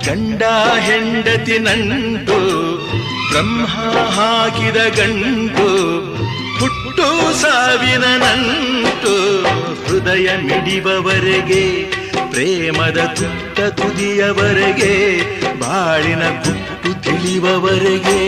ಗಂಡ ಹೆಂಡತಿ ನಂಟು ಬ್ರಹ್ಮ ಹಾಕಿದ ಗಂಟು ಹುಟ್ಟು ಸಾವಿನ ನಂಟು ಹೃದಯ ಮಿಡಿಬವರೆಗೆ ಪ್ರೇಮದ ತುಟ್ಟ ತುದಿಯವರೆಗೆ ಬಾಳಿನ ಗುಟ್ಟು ತಿಳಿಯುವವರೆಗೆ